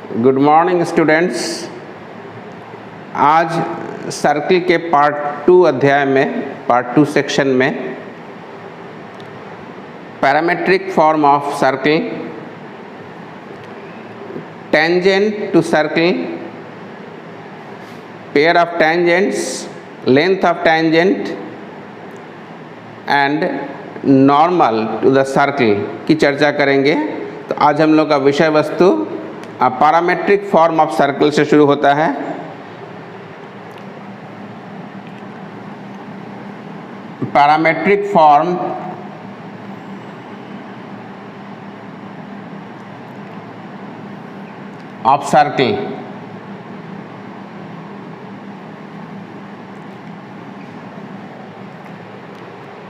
Good morning students. आज circle के part 2 अध्याय में पार्ट 2 सेक्शन में parametric form of circle, tangent to circle, pair of tangents, length of tangent and normal to the circle की चर्चा करेंगे। तो आज हम लोग का विषय वस्तु पैरामेट्रिक फॉर्म ऑफ सर्किल से शुरू होता है। Parametric form of circle.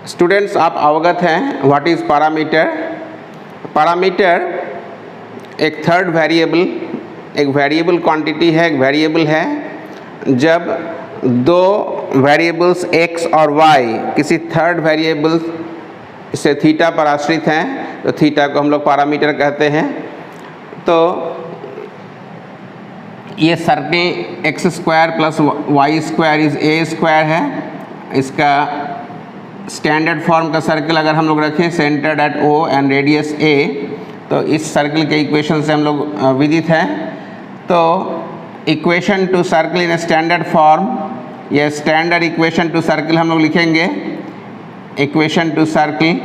Students, आप अवगत हैं व्हाट इज पैरामीटर। पैरामीटर एक थर्ड वेरिएबल, एक वेरिएबल क्वांटिटी है, एक वेरिएबल है। जब दो वेरिएबल्स x और y किसी थर्ड वेरिएबल से थीटा पर आश्रित हैं तो थीटा को हम लोग पैरामीटर कहते हैं। तो ये circle x square plus y square is a square है। इसका स्टैंडर्ड फॉर्म का सर्किल अगर हम लोग रखें centered at O and radius A, तो इस सर्किल के इक्वेशन से हम लोग विदित हैं। तो equation to circle in standard form, ये स्टैंडर्ड इक्वेशन टू सर्किल हम लोग लिखेंगे। Equation to circle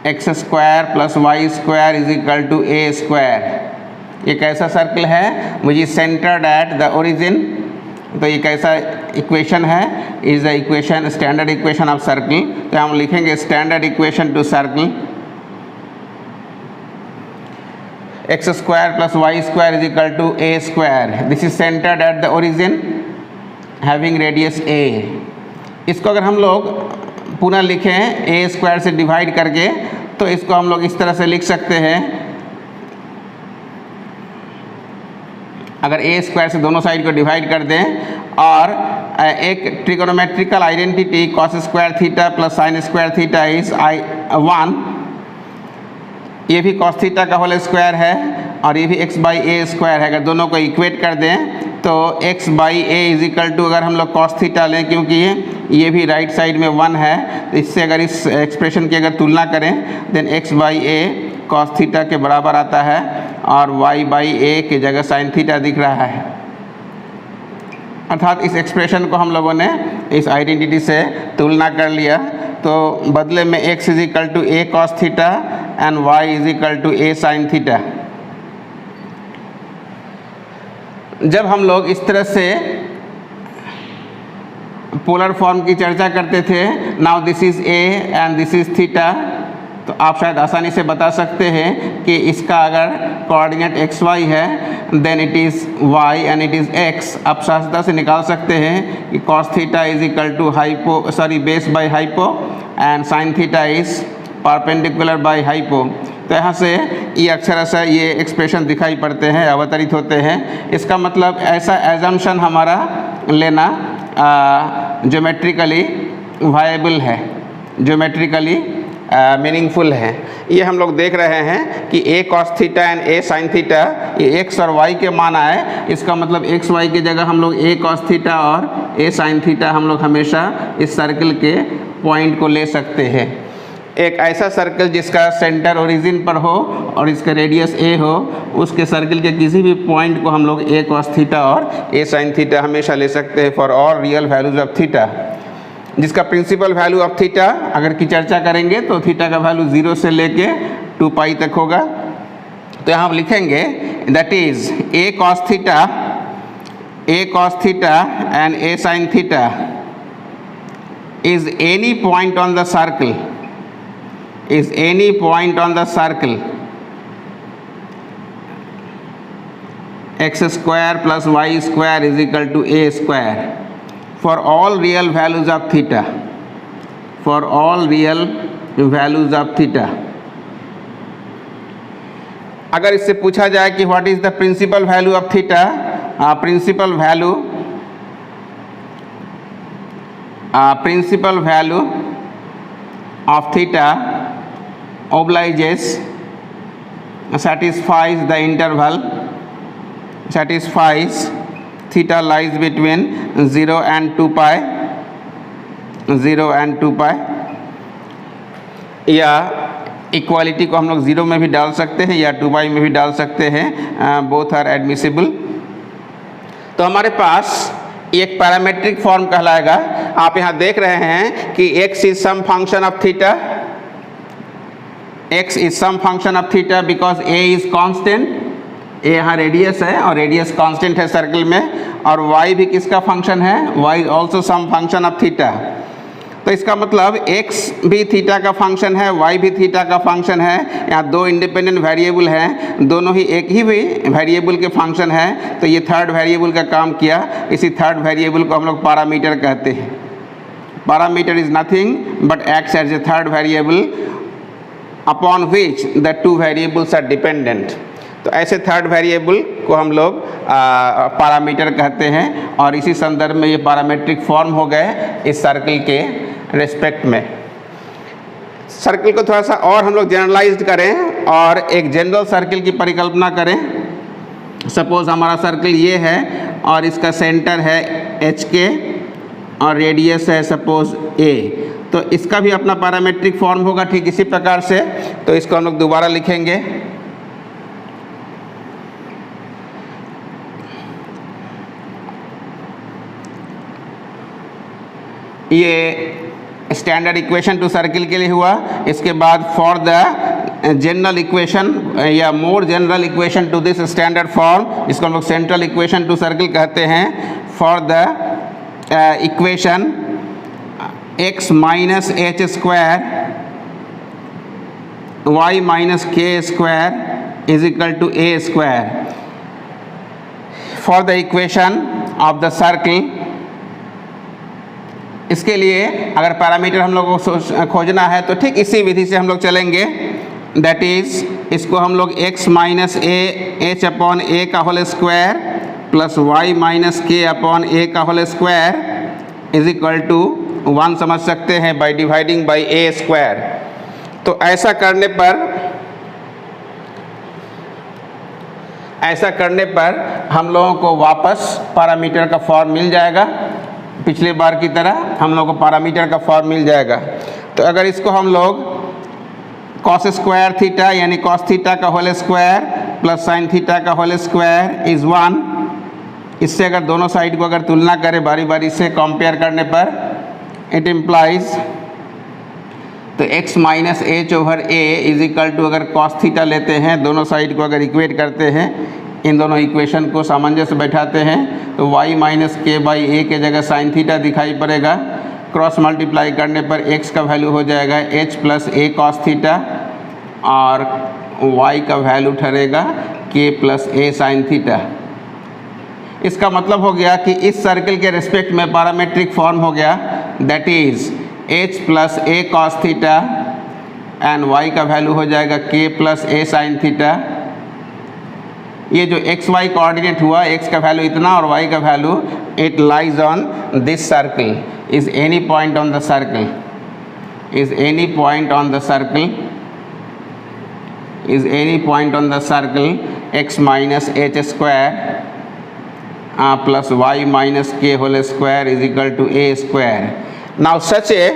x square plus y square is equal to a square. ये कैसा सर्किल है? मुझे सेंटर्ड एट द ओरिजिन। तो ये कैसा इक्वेशन है? Is the equation standard equation of circle. तो हम लिखेंगे standard equation to circle x square plus y square is equal to a square. This is centred at the origin having radius a. इसको अगर हम लोग पुनः लिखें ए स्क्वायर से डिवाइड करके, तो इसको हम लोग इस तरह से लिख सकते हैं। अगर ए स्क्वायर से दोनों साइड को डिवाइड कर दें और एक trigonometrical identity cos square theta plus sine square theta is 1, ये भी कॉस थीटा का होल स्क्वायर है और ये भी एक्स बाई ए स्क्वायर है। अगर दोनों को इक्वेट कर दें तो x by a is equal to, अगर हम लोग कॉस थीटा लें क्योंकि ये भी राइट साइड में 1 है, तो इससे अगर इस एक्सप्रेशन की अगर तुलना करें then x by a cos theta के बराबर आता है और y बाई ए की जगह साइन थीटा दिख रहा है। अर्थात इस एक्सप्रेशन को हम लोगों ने इस आइडेंटिटी से तुलना कर लिया। तो बदले में x is equal to a cos theta and y is equal to a sine theta. जब हम लोग इस तरह से पोलर फॉर्म की चर्चा करते थे, now this is a and this is theta, तो आप शायद आसानी से बता सकते हैं कि इसका अगर कोऑर्डिनेट एक्स वाई है then it is y and it is x। आप सहजता से निकाल सकते हैं कि cos theta is equal to base by hypo and sin theta is perpendicular by hypo. तो यहाँ से ये अक्षरशः ये एक्सप्रेशन दिखाई पड़ते हैं, अवतरित होते हैं। इसका मतलब ऐसा एजम्पशन हमारा लेना ज्योमेट्रिकली वायबल है, ज्योमेट्रिकली मीनिंगफुल है। ये हम लोग देख रहे हैं कि a cos theta and a sine theta, ये एक्स और वाई के मान आए। इसका मतलब एक्स वाई की जगह हम लोग ए कॉस थीटा और ए साइन थीटा हम लोग हमेशा इस सर्किल के पॉइंट को ले सकते हैं। एक ऐसा सर्किल जिसका सेंटर ओरिजिन पर हो और इसका रेडियस ए हो, उसके सर्किल के किसी भी पॉइंट को हम लोग ए कॉस थीटा और ए साइन थीटा हमेशा ले सकते हैं for all real values of theta. जिसका प्रिंसिपल वैल्यू ऑफ थीटा अगर की चर्चा करेंगे तो थीटा का वैल्यू 0 से लेके 2 पाई तक होगा। तो यहाँ हम लिखेंगे that is a cos theta and a sine theta is any point on the circle, is any point on the circle x square plus y square is equal to a square for all real values of theta, for all real values of theta। अगर इससे पूछा जाए कि what is the principal value of theta, principal value of theta obliges satisfies the interval, satisfies theta lies between 0 and 2 pi, 0 and 2 pi, या equality को हम लोग 0 में भी डाल सकते हैं या 2 पाई में भी डाल सकते हैं, बोथ आर एडमिसिबल। तो हमारे पास एक पैरामेट्रिक फॉर्म कहलाएगा। आप यहाँ देख रहे हैं कि x is some function of theta, x is some function of theta because a is constant, a यहाँ रेडियस है और रेडियस कांस्टेंट है सर्कल में, और y भी किसका फंक्शन है, y is also some function of theta. तो इसका मतलब x भी थीटा का फंक्शन है, y भी थीटा का फंक्शन है। यहाँ दो इंडिपेंडेंट वेरिएबल हैं, दोनों ही एक ही भी वेरिएबल के फंक्शन है, तो ये थर्ड वेरिएबल का काम किया। इसी थर्ड वेरिएबल को हम लोग पैरामीटर कहते हैं। Parameter is nothing but acts as a third variable upon which the two variables are dependent. तो ऐसे थर्ड वेरिएबल को हम लोग पैरामीटर कहते हैं, और इसी संदर्भ में ये पैरामेट्रिक फॉर्म हो गए इस सर्कल के रिस्पेक्ट में। सर्कल को थोड़ा सा और हम लोग जनरलाइज्ड करें और एक जनरल सर्कल की परिकल्पना करें। सपोज हमारा सर्कल ये है और इसका सेंटर है एच के और रेडियस है सपोज ए, तो इसका भी अपना पैरामेट्रिक फॉर्म होगा ठीक इसी प्रकार से। तो इसको हम लोग दोबारा लिखेंगे। ये स्टैंडर्ड इक्वेशन टू सर्किल के लिए हुआ। इसके बाद फॉर द जनरल इक्वेशन या more general equation to this standard form, इसको हम लोग सेंट्रल इक्वेशन टू सर्किल कहते हैं। For the equation x minus h square y minus k square is equal to a square. For the equation of the circle, इसके लिए अगर parameter हम लोग को खोजना है तो ठीक इसी विधि से हम लोग चलेंगे। दैट इज इसको हम लोग x minus a h upon a का whole square plus y minus k upon a का whole square is equal to 1 समझ सकते हैं by dividing by a square. तो ऐसा करने पर हम लोगों को वापस पैरामीटर का फॉर्म मिल जाएगा। पिछले बार की तरह हम लोगों को पैरामीटर का फॉर्म मिल जाएगा। तो अगर इसको हम लोग कॉस स्क्वायर थीटा यानी कॉस थीटा का whole square plus sine theta का होल स्क्वायर इज 1, इससे अगर दोनों साइड को अगर तुलना करें बारी बारी से कंपेयर करने पर, इट इम्प्लाइज तो x minus h over a is equal to, अगर कॉस थीटा लेते हैं दोनों साइड को अगर इक्वेट करते हैं, इन दोनों इक्वेशन को सामंजस्य बैठाते हैं तो y माइनस के बाई ए के जगह साइन थीटा दिखाई पड़ेगा। क्रॉस मल्टीप्लाई करने पर x का वैल्यू हो जाएगा h plus a cos theta और y का वैल्यू ठहरेगा k plus a sine theta. इसका मतलब हो गया कि इस सर्कल के रिस्पेक्ट में पैरामेट्रिक फॉर्म हो गया, that is h plus a cos theta and y का वैल्यू हो जाएगा k plus a sine theta. ये जो एक्स वाई कोऑर्डिनेट हुआ, x का वैल्यू इतना और y का value, it lies on this circle, is any point on the circle, is any point on the circle, is any point on the circle x minus h square plus y minus k whole square is equal to a square. Now such a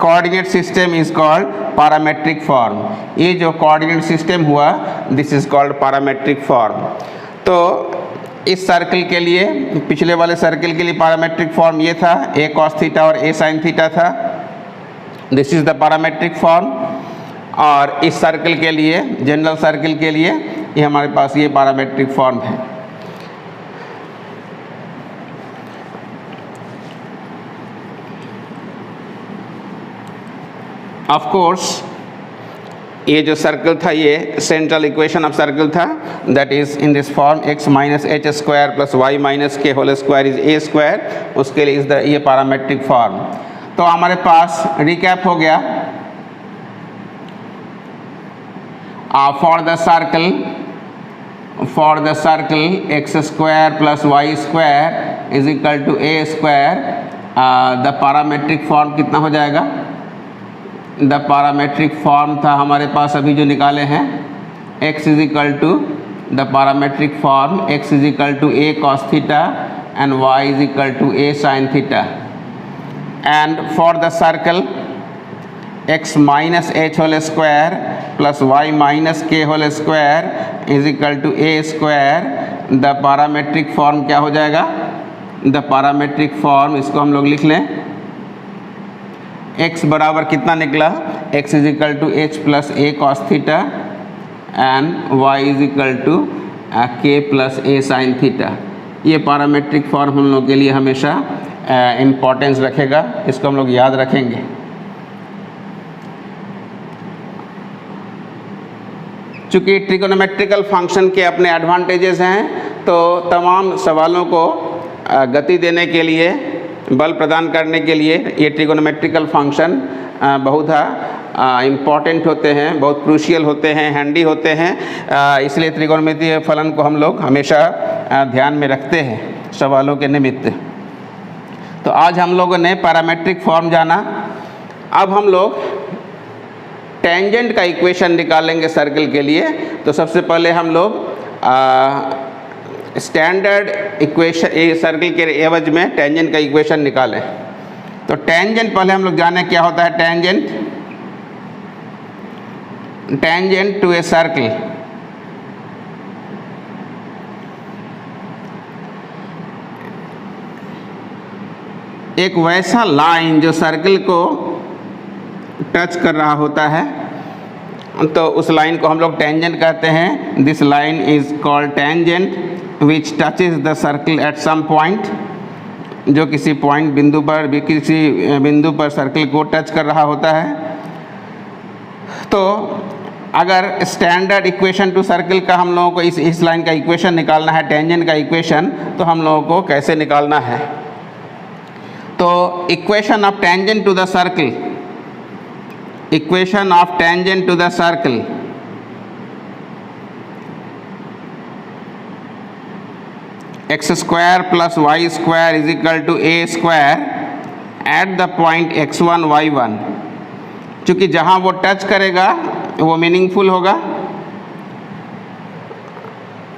coordinate system is called parametric form. ये जो coordinate system हुआ this is called parametric form. तो इस circle के लिए, पिछले वाले circle के लिए पैरामेट्रिक फॉर्म ये था, ए कॉस थीटा और ए साइन थीटा था, this is the parametric form. और इस सर्कल के लिए, जनरल सर्कल के लिए, ये हमारे पास ये पैरामेट्रिक फॉर्म है। ऑफ कोर्स ये जो सर्कल था ये सेंट्रल इक्वेशन ऑफ सर्कल था, that is in this form x minus h square plus y minus k whole square is a square, उसके लिए इज द ये पैरामेट्रिक फॉर्म। तो हमारे पास रिकैप हो गया, for the circle x square plus y square is equal to a square, the parametric form कितना हो जाएगा, द पैरामेट्रिक फॉर्म था हमारे पास अभी जो निकाले हैं x is equal to the parametric form x is equal to a cos theta and y is equal to a sin theta, and for the circle x minus h whole square plus y minus k whole square is equal to a square, the parametric form क्या हो जाएगा, the parametric form, इसको हम लोग लिख लें, x बराबर कितना निकला, x is equal to h plus a cos theta and y is equal to k plus a sine theta. ये पैरामेट्रिक फॉर्म हम लोग के लिए हमेशा इम्पोर्टेंस रखेगा, इसको हम लोग याद रखेंगे। चूँकि ट्रिगोनोमेट्रिकल फंक्शन के अपने एडवांटेजेस हैं, तो तमाम सवालों को गति देने के लिए, बल प्रदान करने के लिए ये ट्रिगोनोमेट्रिकल फंक्शन बहुत इम्पॉर्टेंट होते हैं, बहुत क्रूशियल होते हैं, हैंडी होते हैं, इसलिए त्रिकोणमितीय फलन को हम लोग हमेशा ध्यान में रखते हैं सवालों के निमित्त। तो आज हम लोगों ने पैरामेट्रिक फॉर्म जाना। अब हम लोग टेंजेंट का इक्वेशन निकालेंगे सर्कल के लिए। तो सबसे पहले हम लोग स्टैंडर्ड इक्वेशन सर्कल के एवज में टेंजेंट का इक्वेशन निकालें। तो टेंजेंट पहले हम लोग जाने क्या होता है। टेंजेंट टू ए सर्कल, एक वैसा लाइन जो सर्कल को टच कर रहा होता है, तो उस लाइन को हम लोग टेंजेंट कहते हैं। This line is called tangent which touches the circle at some point, जो किसी पॉइंट बिंदु पर किसी बिंदु पर सर्कल को टच कर रहा होता है। तो अगर स्टैंडर्ड इक्वेशन टू सर्कल का हम लोगों को इस लाइन का इक्वेशन निकालना है, टेंजेंट का इक्वेशन, तो हम लोगों को कैसे निकालना है। तो equation of tangent to the circle, equation of tangent to the circle, x square plus y square is equal to a square at the point x1 y1। चूँकि जहाँ वो टच करेगा वो मीनिंगफुल होगा।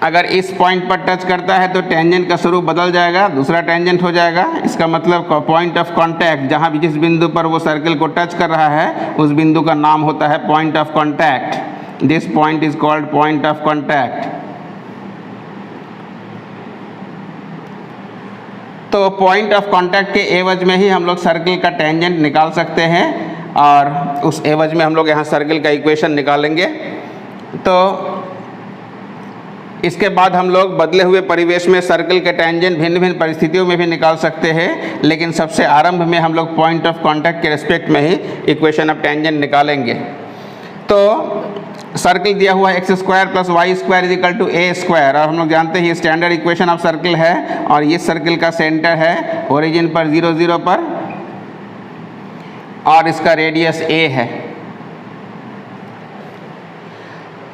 अगर इस पॉइंट पर टच करता है तो टेंजेंट का स्वरूप बदल जाएगा, दूसरा टेंजेंट हो जाएगा। इसका मतलब पॉइंट ऑफ कांटेक्ट, जहाँ भी जिस बिंदु पर वो सर्कल को टच कर रहा है उस बिंदु का नाम होता है point of contact. This point is called point of contact. तो पॉइंट ऑफ कांटेक्ट के एवज में ही हम लोग सर्कल का टेंजेंट निकाल सकते हैं, और उस एवज में हम लोग यहाँ सर्कल का इक्वेशन निकालेंगे। तो इसके बाद हम लोग बदले हुए परिवेश में सर्कल के टेंजेंट भिन्न भिन्न परिस्थितियों में भी निकाल सकते हैं, लेकिन सबसे आरंभ में हम लोग पॉइंट ऑफ कांटेक्ट के रिस्पेक्ट में ही इक्वेशन ऑफ टेंजेंट निकालेंगे। तो सर्कल दिया हुआ है x square plus y square is equal to a square, और हम लोग जानते हैं ये स्टैंडर्ड इक्वेशन ऑफ सर्कल है, और ये सर्कल का सेंटर है ओरिजिन पर 0 0 पर, और इसका रेडियस ए है।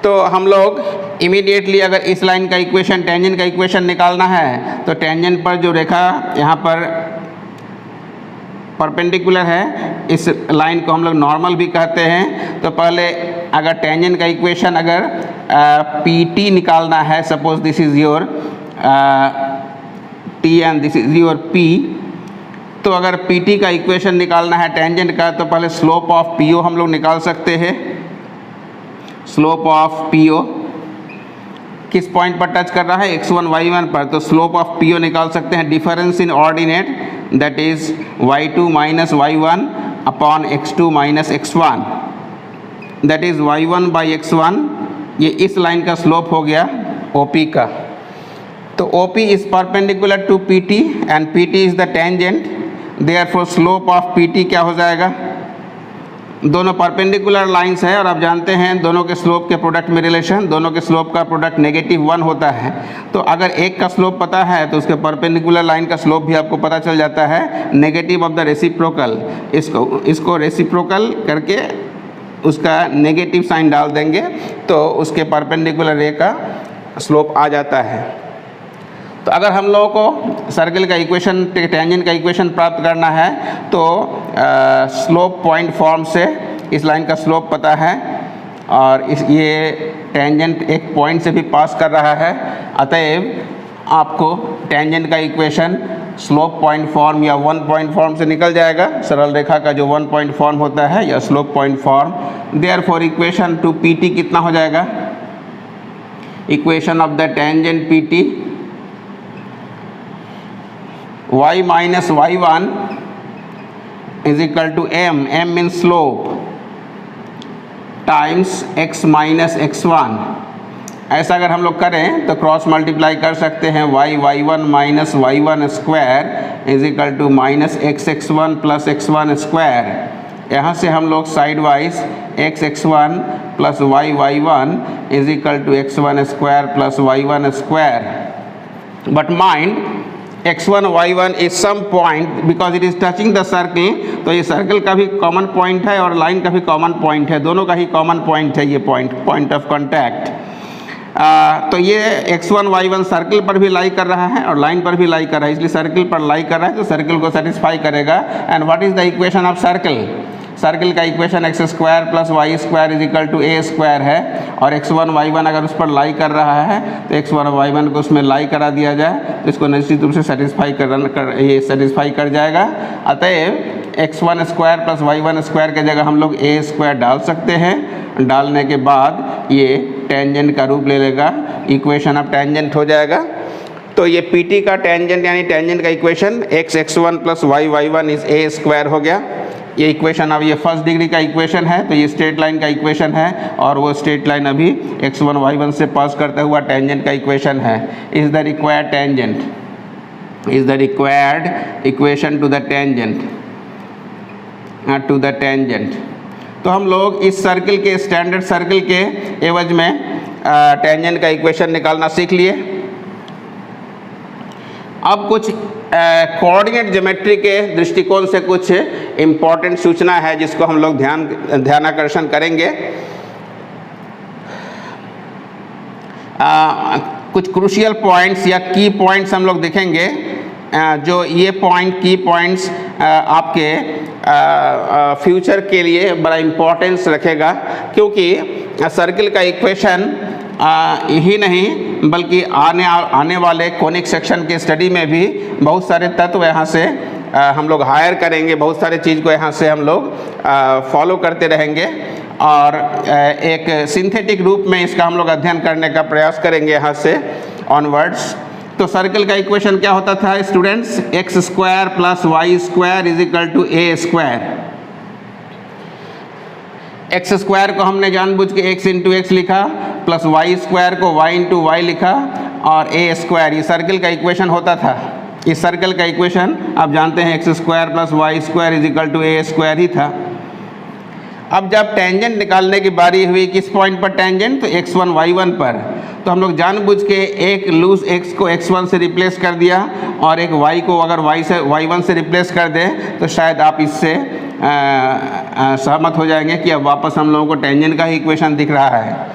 तो हम लोग इमीडिएटली अगर इस लाइन का इक्वेशन, टेंजेंट का इक्वेशन निकालना है, तो टेंजेंट पर जो रेखा यहाँ पर परपेंडिकुलर है, इस लाइन को हम लोग नॉर्मल भी कहते हैं। तो पहले अगर टेंजेंट का इक्वेशन अगर PT निकालना है, suppose this is your T and this is your P, तो अगर PT का इक्वेशन निकालना है टेंजेंट का, तो पहले स्लोप ऑफ PO हम लोग निकाल सकते हैं। स्लोप ऑफ PO किस पॉइंट पर टच कर रहा है, x1 y1 पर, तो स्लोप ऑफ PO निकाल सकते हैं। Difference in ordinate, that is y2 minus y1 upon x2 minus x1, that is y1 by x1। ये इस लाइन का स्लोप हो गया OP का। तो OP is perpendicular to PT and PT is the tangent, therefore slope of PT क्या हो जाएगा। दोनों परपेंडिकुलर लाइंस है, और आप जानते हैं दोनों के स्लोप के प्रोडक्ट में रिलेशन, दोनों के स्लोप का प्रोडक्ट -1 होता है। तो अगर एक का स्लोप पता है तो उसके परपेंडिकुलर लाइन का स्लोप भी आपको पता चल जाता है, नेगेटिव ऑफ द रेसिप्रोकल। इसको रेसिप्रोकल करके उसका नेगेटिव साइन डाल देंगे, तो उसके परपेंडिकुलर रे का स्लोप आ जाता है। तो अगर हम लोगों को सर्कल का इक्वेशन, टेंजेंट का इक्वेशन प्राप्त करना है, तो स्लोप पॉइंट फॉर्म से इस लाइन का स्लोप पता है, और ये टेंजेंट एक पॉइंट से भी पास कर रहा है, अतएव आपको टेंजेंट का इक्वेशन स्लोप पॉइंट फॉर्म या वन पॉइंट फॉर्म से निकल जाएगा। सरल रेखा का जो वन पॉइंट फॉर्म होता है या slope point form. Therefore equation to PT कितना हो जाएगा? Equation of the tangent PT y minus y1 is equal to m, m means slope, times x minus x1। ऐसा अगर हम लोग करें तो क्रॉस मल्टीप्लाई कर सकते हैं, y1 minus y1 square is equal to minus x1 plus x1 square. यहाँ से हम लोग side wise x1 plus y1 is equal to x1 square plus y1 square. But mind x1 y1 is some point because it is touching the circle, तो ये circle का भी common point है और लाइन का भी कॉमन पॉइंट है, दोनों का ही कॉमन पॉइंट है ये पॉइंट ऑफ कॉन्टैक्ट। तो ये x1 y1 सर्कल पर भी लाई कर रहा है और लाइन पर भी लाई कर रहा है, इसलिए सर्कल पर लाई कर रहा है तो सर्कल को सेटिस्फाई करेगा। And what is the equation of circle? Circle का equation x square plus y square is equal to a square है, और x1 y1 अगर उस पर लाई कर रहा है तो x1 y1 को उसमें लाई करा दिया जाए तो इसको निश्चित रूप से सेटिस्फाई कर जाएगा। अतएव x1 square plus y1 square के जगह हम लोग a स्क्वायर डाल सकते हैं। डालने के बाद ये टेंजेंट का रूप ले लेगा, इक्वेशन ऑफ टेंजेंट हो जाएगा। तो ये PT का टेंजेंट यानी टेंजेंट का equation x1 plus y1 is a square हो गया। ये इक्वेशन अब ये फर्स्ट डिग्री का इक्वेशन है, तो ये स्ट्रेट लाइन का इक्वेशन है और वो स्ट्रेट लाइन अभी x1 y1 से पास करता हुआ टेंजेंट का इक्वेशन है। Is the required tangent, is the required equation to the tangent. तो हम लोग इस सर्कल के स्टैंडर्ड सर्कल के एवज में टेंजेंट का इक्वेशन निकालना सीख लिए। अब कुछ कोऑर्डिनेट ज्योमेट्री के दृष्टिकोण से कुछ इम्पॉर्टेंट सूचना है जिसको हम लोग ध्यानाकर्षण करेंगे। कुछ क्रूशियल पॉइंट्स या की पॉइंट्स हम लोग देखेंगे, जो ये पॉइंट की पॉइंट्स आपके फ्यूचर के लिए बड़ा इम्पोर्टेंस रखेगा, क्योंकि सर्कल का इक्वेशन ही नहीं बल्कि आने वाले कॉनिक सेक्शन के स्टडी में भी बहुत सारे तत्व यहाँ से हम लोग हायर करेंगे, बहुत सारे चीज़ को यहाँ से हम लोग फॉलो करते रहेंगे और एक सिंथेटिक रूप में इसका हम लोग अध्ययन करने का प्रयास करेंगे यहाँ से ऑनवर्ड्स। तो सर्कल का इक्वेशन क्या होता था students? x square plus y square is equal to a square. x square को हमने जानबूझ के x इंटू एक्स लिखा, प्लस वाई स्क्वायर को y इंटू वाई लिखा, और a स्क्वायर ये सर्कल का इक्वेशन होता था। इस सर्कल का इक्वेशन आप जानते हैं x square plus y square is equal to a square ही था। अब जब टेंजेंट निकालने की बारी हुई किस पॉइंट पर टेंजेंट? तो x1 y1 पर। तो हम लोग जानबूझ के एक लूज x को x1 से रिप्लेस कर दिया और एक y को अगर y1 से रिप्लेस कर दें तो शायद आप इससे सहमत हो जाएंगे कि अब वापस हम लोगों को टेंजेंट का ही इक्वेशन दिख रहा है।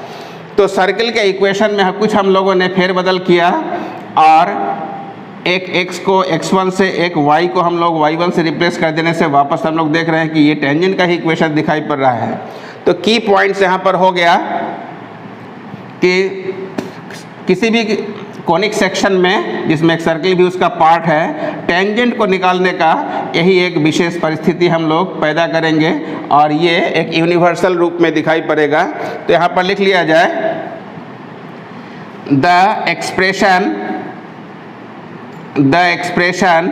तो सर्कल के इक्वेशन में कुछ हम लोगों ने फेरबदल किया और एक x को x1 से एक y को हम लोग y1 से रिप्लेस कर देने से वापस हम लोग देख रहे हैं कि ये टेंजेंट का ही इक्वेशन दिखाई पड़ रहा है। तो की पॉइंट्स यहाँ पर हो गया कि किसी भी कॉनिक सेक्शन में जिसमें एक सर्कल भी उसका पार्ट है, टेंजेंट को निकालने का यही एक विशेष परिस्थिति हम लोग पैदा करेंगे और ये एक यूनिवर्सल रूप में दिखाई पड़ेगा। तो यहाँ पर लिख लिया जाए द एक्सप्रेशन,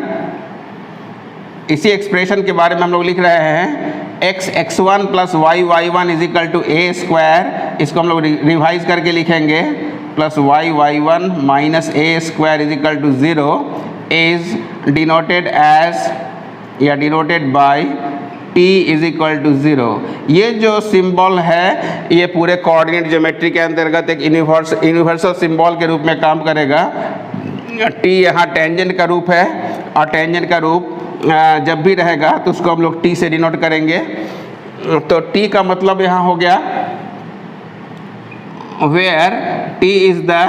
इसी एक्सप्रेशन के बारे में हम लोग लिख रहे हैं x1 plus y1 is equal to a square. इसको हम लोग रिवाइज करके लिखेंगे plus y1 minus a square is equal to 0 is denoted as या denoted by t is equal to 0। ये जो सिंबल है ये पूरे कोऑर्डिनेट ज्योमेट्री के अंतर्गत एक यूनिवर्सल सिंबल के रूप में काम करेगा। t यहाँ टेंजेंट का रूप है और टेंजेंट का रूप जब भी रहेगा तो उसको हम लोग t से डिनोट करेंगे। तो t का मतलब यहाँ हो गया where t is the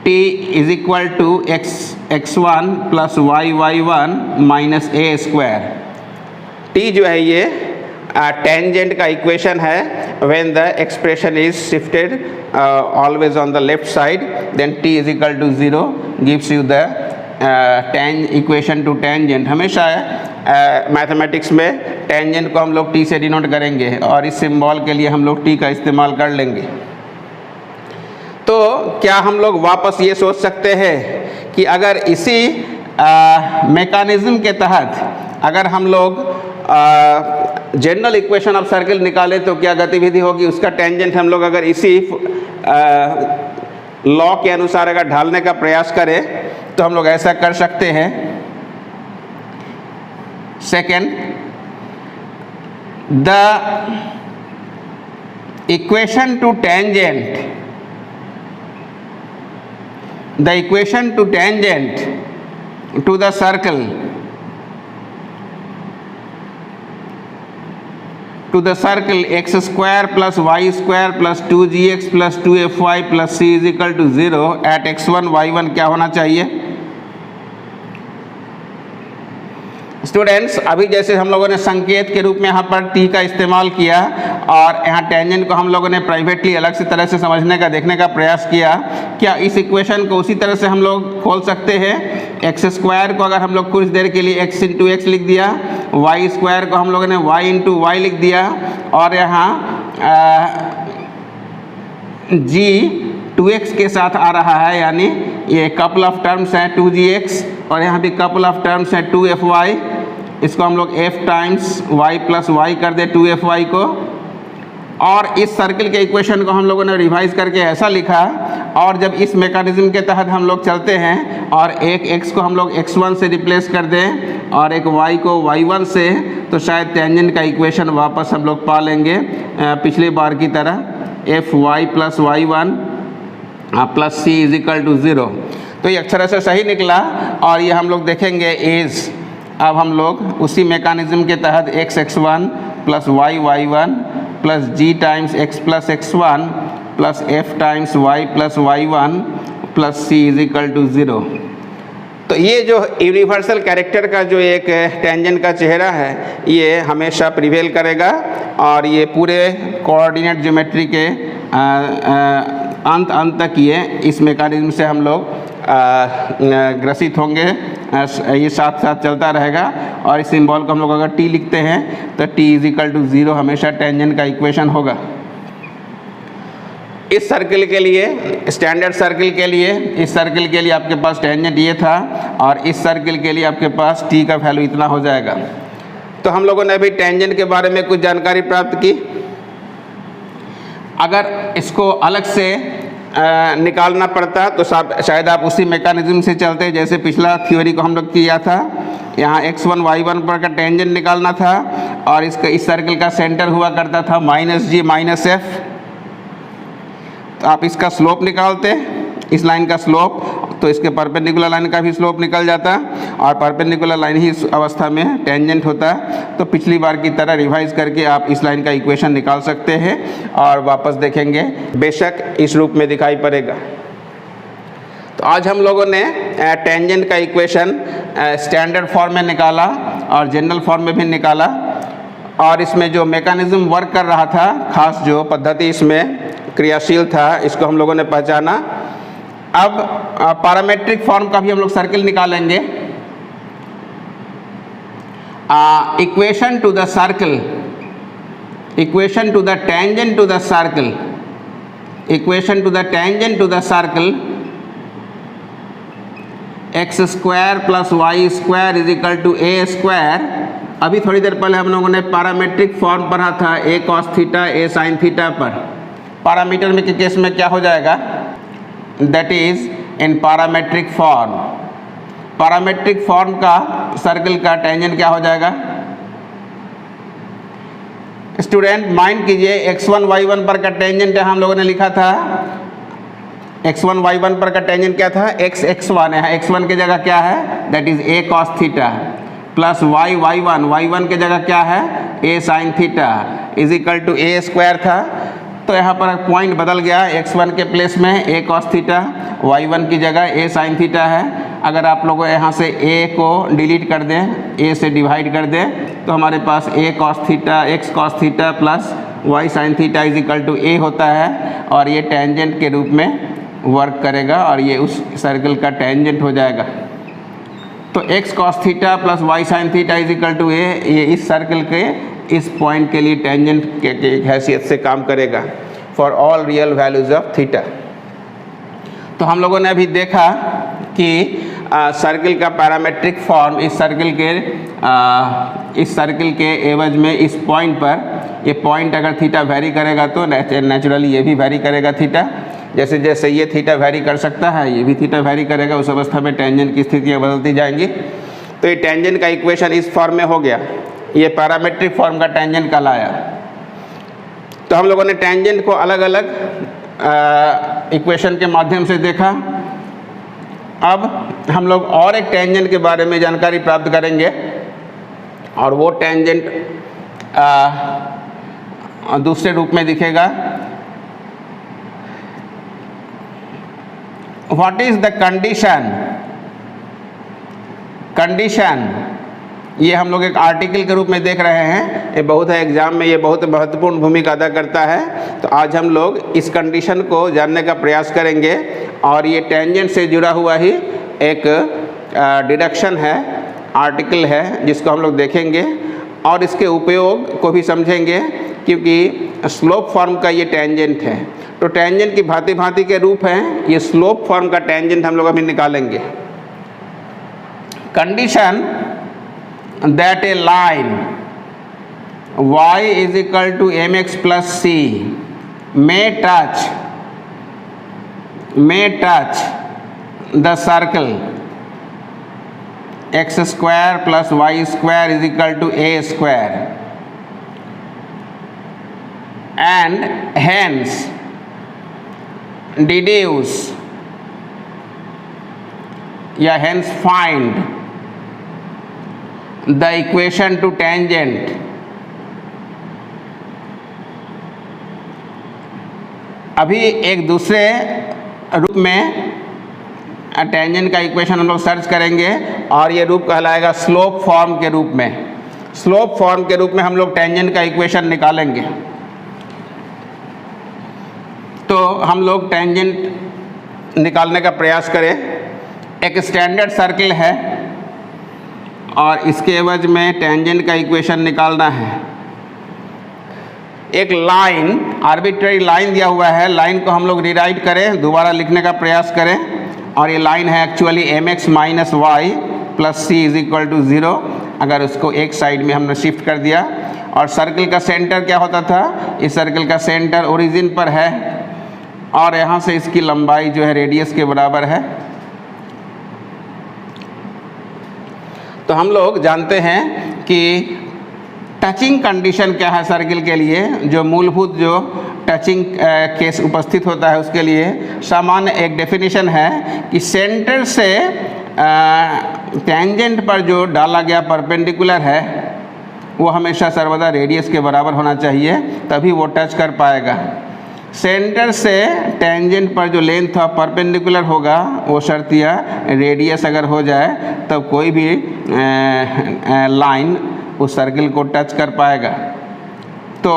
t is equal to x1 plus y1 minus a square. t जो है ये टेंजेंट का इक्वेशन है when the expression is shifted always on the left side, then t is equal to 0 gives you the equation to tangent. हमेशा mathematics में tangent को हम लोग t से डिनोट करेंगे और इस सिंबल के लिए हम लोग t का इस्तेमाल कर लेंगे। तो क्या हम लोग वापस ये सोच सकते हैं कि अगर इसी मैकेनिज्म के तहत अगर हम लोग जनरल इक्वेशन ऑफ सर्कल निकाले तो क्या गतिविधि होगी, उसका टेंजेंट हम लोग अगर इसी लॉ के अनुसार अगर ढालने का प्रयास करें तो हम लोग ऐसा कर सकते हैं। Second, the equation to tangent, the equation to tangent to the circle x square plus y square plus 2gx plus 2fy plus c is equal to 0 at x1 y1 क्या होना चाहिए? स्टूडेंट्स, अभी जैसे हम लोगों ने संकेत के रूप में यहाँ पर t का इस्तेमाल किया और यहाँ टेंजेंट को हम लोगों ने प्राइवेटली अलग से तरह से समझने का देखने का प्रयास किया, क्या इस इक्वेशन को उसी तरह से हम लोग खोल सकते हैं? एक्स स्क्वायर को अगर हम लोग कुछ देर के लिए x इंटू एक्स लिख दिया, वाई स्क्वायर को हम लोगों ने y इंटू वाई लिख दिया और यहाँ g 2x के साथ आ रहा है, यानी ये कपल ऑफ टर्म्स हैं 2gx और यहाँ भी कपल ऑफ टर्म्स हैं 2fy, इसको हम लोग f times y plus y कर दे 2fy को। और इस सर्कल के इक्वेशन को हम लोगों ने रिवाइज करके ऐसा लिखा, और जब इस मैकेनिज्म के तहत हम लोग चलते हैं और एक x को हम लोग x1 से रिप्लेस कर दें और एक y को y1 से, तो शायद टेंजेंट का इक्वेशन वापस हम लोग पा लेंगे पिछली बार की तरह, fy plus y1 plus c is equal to 0। तो ये अक्षर से सही निकला और ये हम लोग देखेंगे इज, अब हम लोग उसी मैकेनिज्म के तहत x1 plus y1 plus g times x plus x1 plus f times y plus y1 plus c is equal to 0। तो ये जो यूनिवर्सल कैरेक्टर का जो एक टेंजेंट का चेहरा है ये हमेशा प्रिवेल करेगा और ये पूरे कोऑर्डिनेट ज्योमेट्री के अंत तक ये इस मैकेनिज्म से हम लोग ग्रसित होंगे, ये साथ साथ चलता रहेगा। और इस सिंबल को हम लोग अगर t लिखते हैं तो t इज इक्वल टू 0 हमेशा टेंजेंट का इक्वेशन होगा। इस सर्कल के लिए, स्टैंडर्ड सर्कल के लिए, इस सर्कल के लिए आपके पास टेंजेंट ये था और इस सर्कल के लिए आपके पास t का वैल्यू इतना हो जाएगा। तो हम लोगों ने अभी टेंजेंट के बारे में कुछ जानकारी प्राप्त की। अगर इसको अलग से निकालना पड़ता तो शायद आप उसी मैकेनिज्म से चलते जैसे पिछला थ्योरी को हम लोग किया था। यहाँ x1 y1 पर का टेंजेंट निकालना था और इसका इस सर्कल का सेंटर हुआ करता था -g -f, तो आप इसका स्लोप निकालते, इस लाइन का स्लोप, तो इसके परपेंडिकुलर लाइन का भी स्लोप निकल जाता और परपेंडिकुलर लाइन ही इस अवस्था में टेंजेंट होता। तो पिछली बार की तरह रिवाइज करके आप इस लाइन का इक्वेशन निकाल सकते हैं और वापस देखेंगे, बेशक इस रूप में दिखाई पड़ेगा। तो आज हम लोगों ने टेंजेंट का इक्वेशन स्टैंडर्ड फॉर्म में निकाला और जनरल फॉर्म में भी निकाला और इसमें जो मैकेनिज्म वर्क कर रहा था, खास जो पद्धति इसमें क्रियाशील था, इसको हम लोगों ने पहचाना। अब पैरामेट्रिक फॉर्म का भी हम लोग सर्कल निकालेंगे। Equation to the circle, equation to the tangent to the circle, equation to the tangent to the circle x square plus y square is equal to a square. अभी थोड़ी देर पहले हम लोगों ने पैरामेट्रिक फॉर्म पढ़ा था ए कॉस थीटा ए sine theta पर। पैरामीटर में के केस में क्या हो जाएगा, that is in parametric form. Parametric form का सर्कल का टेंजेंट क्या हो जाएगा? स्टूडेंट माइंड कीजिए, x1 y1 पर का टेंजेंट हम लोगों ने लिखा था, x1 y1 पर का टेंजेंट क्या था, x1 है, x1 की जगह क्या है, that is a cos theta plus y1 की जगह क्या है, a sin theta is equal to a square था। तो यहाँ पर पॉइंट बदल गया, x1 के प्लेस में a cos थीटा, y1 की जगह a sin थीटा है अगर आप लोग यहाँ से a को डिलीट कर दें, a से डिवाइड कर दें, तो हमारे पास a cos theta x cos theta plus y sin theta is equal to a होता है, और ये टेंजेंट के रूप में वर्क करेगा और ये उस सर्कल का टेंजेंट हो जाएगा। तो x cos theta plus y sin theta is equal to a, ये इस सर्कल के इस पॉइंट के लिए टेंजेंट के हैसियत से काम करेगा for all real values of theta. तो हम लोगों ने अभी देखा कि सर्कल का पैरामेट्रिक फॉर्म इस सर्कल के एवज में इस पॉइंट पर, ये पॉइंट अगर थीटा वेरी करेगा तो नेचुरली ये भी वेरी करेगा थीटा, जैसे जैसे ये थीटा वेरी कर सकता है ये भी थीटा वेरी करेगा, उस अवस्था में टेंजेंट की स्थितियाँ बदलती जाएंगी। तो ये टेंजेंट का इक्वेशन इस फॉर्म में हो गया, ये पैरामेट्रिक फॉर्म का टेंजेंट कहलाया। तो हम लोगों ने टेंजेंट को अलग अलग इक्वेशन के माध्यम से देखा। अब हम लोग और एक टेंजेंट के बारे में जानकारी प्राप्त करेंगे, और वो टेंजेंट दूसरे रूप में दिखेगा। व्हाट इज द कंडीशन, ये हम लोग एक आर्टिकल के रूप में देख रहे हैं, ये बहुत है एग्जाम में, ये बहुत महत्वपूर्ण भूमिका अदा करता है। तो आज हम लोग इस कंडीशन को जानने का प्रयास करेंगे, और ये टेंजेंट से जुड़ा हुआ ही एक डिडक्शन है, आर्टिकल है, जिसको हम लोग देखेंगे और इसके उपयोग को भी समझेंगे, क्योंकि स्लोप फॉर्म का ये टेंजेंट है। तो टेंजेंट की भांति भांति के रूप हैं, ये स्लोप फॉर्म का टेंजेंट हम लोग अभी निकालेंगे। Condition that a line y is equal to mx plus c may touch the circle x square plus y square is equal to a square, and hence deduce या hence find the equation to tangent अभी एक दूसरे रूप में tangent का equation हम लोग search करेंगे, और ये रूप कहलाएगा स्लोप फॉर्म के रूप में। स्लोप फॉर्म के रूप में हम लोग टेंजेंट का इक्वेशन निकालेंगे। तो हम लोग टेंजेंट निकालने का प्रयास करें। एक स्टैंडर्ड सर्कल है और इसके एवज में टेंजेंट का इक्वेशन निकालना है। एक लाइन, आर्बिट्रेरी लाइन दिया हुआ है, लाइन को हम लोग रिराइट करें, दोबारा लिखने का प्रयास करें, और ये लाइन है actually mx minus y plus c is equal to 0। अगर उसको एक साइड में हमने शिफ्ट कर दिया, और सर्कल का सेंटर क्या होता था, इस सर्कल का सेंटर ओरिजिन पर है, और यहाँ से इसकी लंबाई जो है रेडियस के बराबर है। तो हम लोग जानते हैं कि टचिंग कंडीशन क्या है सर्कल के लिए, जो मूलभूत जो टचिंग केस उपस्थित होता है उसके लिए सामान्य एक डेफिनेशन है कि सेंटर से टेंजेंट पर जो डाला गया परपेंडिकुलर है वो हमेशा सर्वदा रेडियस के बराबर होना चाहिए, तभी वो टच कर पाएगा। सेंटर से टेंजेंट पर जो लेंथ ऑफ परपेंडिकुलर होगा वो शर्तिया रेडियस अगर हो जाए तब कोई भी लाइन उस सर्कल को टच कर पाएगा। तो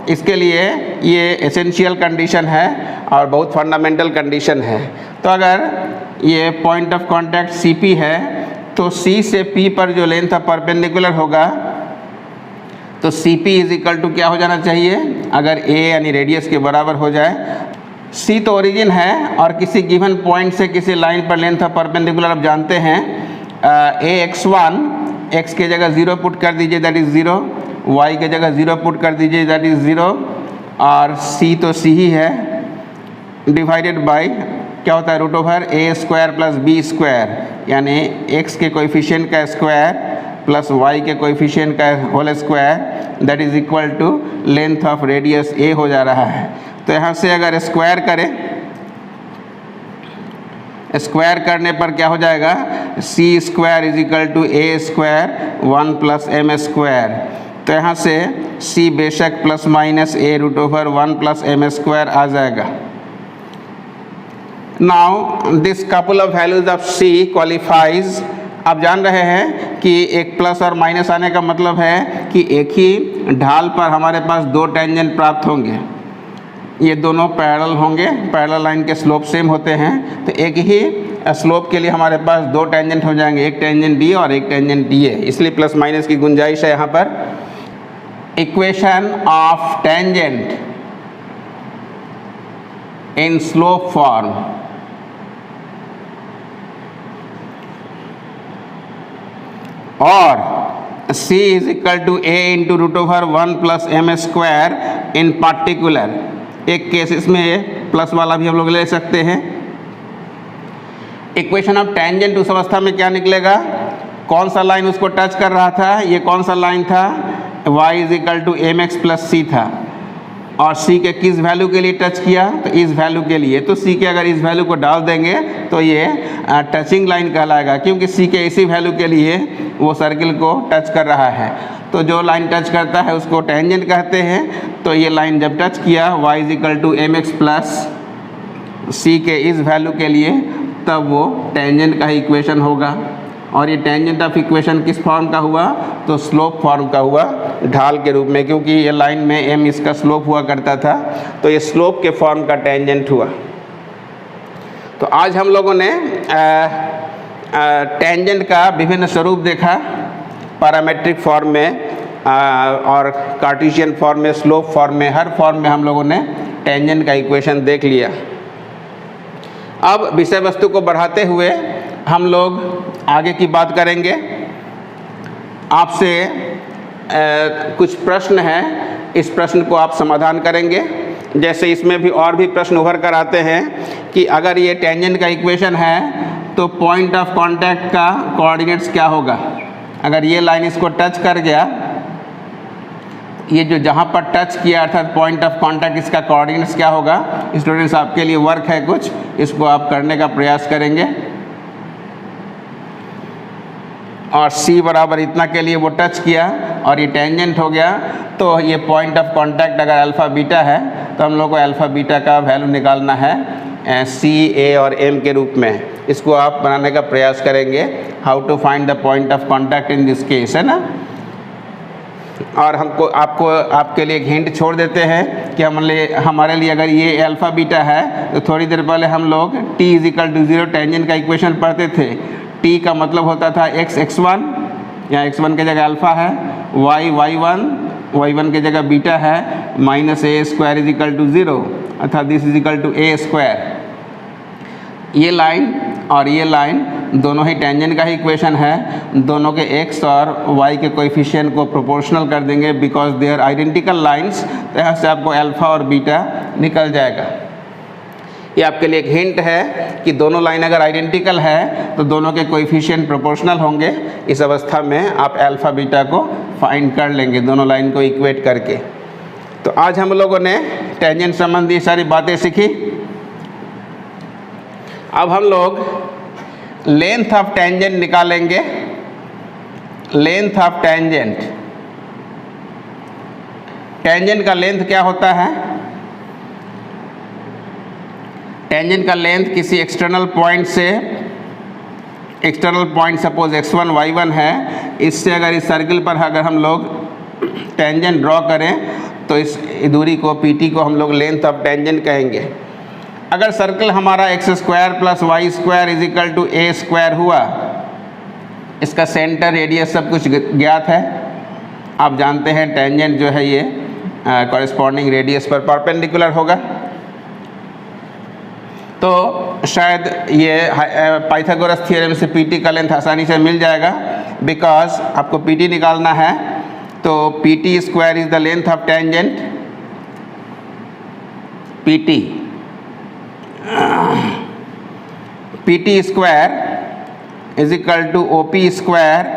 इसके लिए ये एसेंशियल कंडीशन है और बहुत फंडामेंटल कंडीशन है। तो अगर ये पॉइंट ऑफ कांटेक्ट CP है तो C से P पर जो लेंथ ऑफ परपेंडिकुलर होगा तो CP इज इक्वल टू क्या हो जाना चाहिए, अगर A यानी रेडियस के बराबर हो जाए। C तो ओरिजिन है और किसी गिवन पॉइंट से किसी लाइन पर लेंथ ऑफ परपेंडिकुलर आप जानते हैं AX1, x के जगह 0 पुट कर दीजिए दैट इज़ 0, y के जगह 0 पुट कर दीजिए दैट इज़ 0, और C तो C ही है, डिवाइडेड बाय क्या होता है root over a square plus b square, यानी x के कोएफिशिएंट का स्क्वायर प्लस y के कोएफिशिएंट का whole square that is equal to length of radius a हो जा रहा है। तो यहाँ से अगर स्क्वायर करें, स्क्वायर करने पर क्या हो जाएगा, c square is equal to a square 1 plus m square. तो यहाँ से c बेशक plus minus a root over 1 plus m square आ जाएगा। Now this couple of values of C qualifies. आप जान रहे हैं कि एक प्लस और माइनस आने का मतलब है कि एक ही ढाल पर हमारे पास दो टेंजेंट प्राप्त होंगे, ये दोनों पैरेलल होंगे, पैरेलल लाइन के स्लोप सेम होते हैं, तो एक ही स्लोप के लिए हमारे पास दो टेंजेंट हो जाएंगे, एक टेंजेंट डी और एक टेंजेंट डी है, इसलिए प्लस माइनस की गुंजाइश है यहाँ पर। Equation of tangent in slope form, और C is equal to A into root over 1 plus m square in particular। एक केस इसमें प्लस वाला भी हम लोग ले सकते हैं। इक्वेशन ऑफ टेंजेंट उस अवस्था में क्या निकलेगा, कौन सा लाइन उसको टच कर रहा था, ये कौन सा लाइन था, y is equal to M X plus C था, और c के किस वैल्यू के लिए टच किया, तो इस वैल्यू के लिए। तो c के अगर इस वैल्यू को डाल देंगे तो ये टचिंग लाइन कहलाएगा, क्योंकि c के इसी वैल्यू के लिए वो सर्किल को टच कर रहा है। तो जो लाइन टच करता है उसको टेंजेंट कहते हैं। तो ये लाइन जब टच किया y is equal to M X plus C के इस वैल्यू के लिए, तब वो टेंजेंट का ही इक्वेशन होगा। और ये टेंजेंट ऑफ इक्वेशन किस फॉर्म का हुआ, तो स्लोप फॉर्म का हुआ, ढाल के रूप में, क्योंकि ये लाइन में m इसका स्लोप हुआ करता था, तो ये स्लोप के फॉर्म का टेंजेंट हुआ। तो आज हम लोगों ने टेंजेंट का विभिन्न स्वरूप देखा, पैरामेट्रिक फॉर्म में और कार्टेशियन फॉर्म में, स्लोप फॉर्म में, हर फॉर्म में हम लोगों ने टेंजेंट का इक्वेशन देख लिया। अब विषय वस्तु को बढ़ाते हुए हम लोग आगे की बात करेंगे। आपसे कुछ प्रश्न हैं, इस प्रश्न को आप समाधान करेंगे। जैसे इसमें भी और भी प्रश्न उभर कर आते हैं कि अगर ये टेंजेंट का इक्वेशन है तो पॉइंट ऑफ कांटेक्ट का कोऑर्डिनेट्स क्या होगा। अगर ये लाइन इसको टच कर गया, ये जो जहाँ पर टच किया अर्थात पॉइंट ऑफ कांटेक्ट, इसका कोऑर्डिनेट्स क्या होगा। स्टूडेंट्स, आपके लिए वर्क है कुछ, इसको आप करने का प्रयास करेंगे। और C बराबर इतना के लिए वो टच किया और ये टेंजेंट हो गया, तो ये पॉइंट ऑफ कांटेक्ट अगर अल्फ़ा बीटा है तो हम लोग को अल्फ़ा बीटा का वैल्यू निकालना है C, A और M के रूप में। इसको आप बनाने का प्रयास करेंगे, how to find the point of contact in this case, है ना। और हमको आपके लिए एक हिंट छोड़ देते हैं कि हमारे लिए अगर ये अल्फ़ा बीटा है तो थोड़ी देर पहले हम लोग t is equal to 0 tangent का इक्वेशन पढ़ते थे। t का मतलब होता था x x1, यहाँ x1 की जगह अल्फ़ा है, y y1 की जगह बीटा है, minus a square is equal to 0, अर्थात this is equal to a square. ये लाइन और ये लाइन दोनों ही टेंजेंट का ही इक्वेशन है। दोनों के x और y के कोएफिशिएंट को प्रोपोर्शनल कर देंगे because they are identical lines, तो यहाँ से आपको अल्फ़ा और बीटा निकल जाएगा। ये आपके लिए एक हिंट है कि दोनों लाइन अगर आइडेंटिकल है तो दोनों के कोएफिशिएंट प्रोपोर्शनल होंगे। इस अवस्था में आप अल्फ़ा बीटा को फाइंड कर लेंगे दोनों लाइन को इक्वेट करके। तो आज हम लोगों ने टेंजेंट संबंधी सारी बातें सीखी। अब हम लोग लेंथ ऑफ टेंजेंट निकालेंगे। लेंथ ऑफ टेंजेंट, टेंजेंट का लेंथ क्या होता है। टेंजेंट का लेंथ किसी एक्सटर्नल पॉइंट से, external point suppose x1 y1 है, इससे अगर इस सर्किल पर अगर हम लोग टेंजेंट ड्रॉ करें तो इस दूरी को pt को हम लोग लेंथ ऑफ टेंजेंट कहेंगे। अगर सर्कल हमारा x square plus y square is equal to a square हुआ, इसका सेंटर रेडियस सब कुछ ज्ञात है। आप जानते हैं टेंजेंट जो है ये कॉरेस्पॉन्डिंग रेडियस पर परपेंडिकुलर होगा। तो शायद ये पाइथागोरस थ्योरम से pt का लेंथ आसानी से मिल जाएगा, बिकॉज आपको pt निकालना है। तो pt square is the length of tangent, pt square is equal to OP square